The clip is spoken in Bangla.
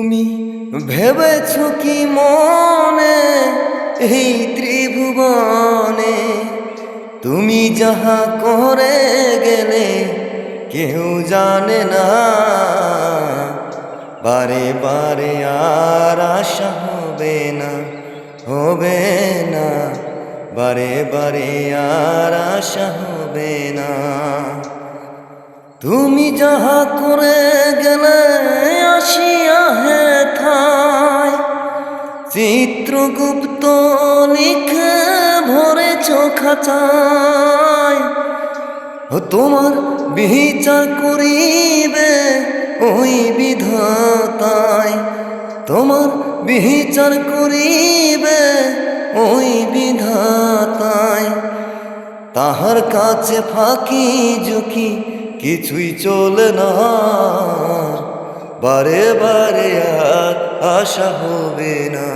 তুমি ভেবেছ কি মনে এই ত্রিভুবনে তুমি যাহা করে গেলে কেউ জানে না, বারে বারে আর আশা হবে না, হবে না, বারে বারে আর আশা হবে না। তুমি যাহা করে গেলে আসিয়া হেথায় চিত্রগুপ্ত লিখে ভরেছ খাঁচায়। তোমার বিচার করিবে ওই বিধাতায়, তোমার বিচার করিবে ওই বিধাতায়। তাহার কাছে ফাঁকি ঝুঁকি কিছুই চলে না, বারে বারে আর আশা হবে না।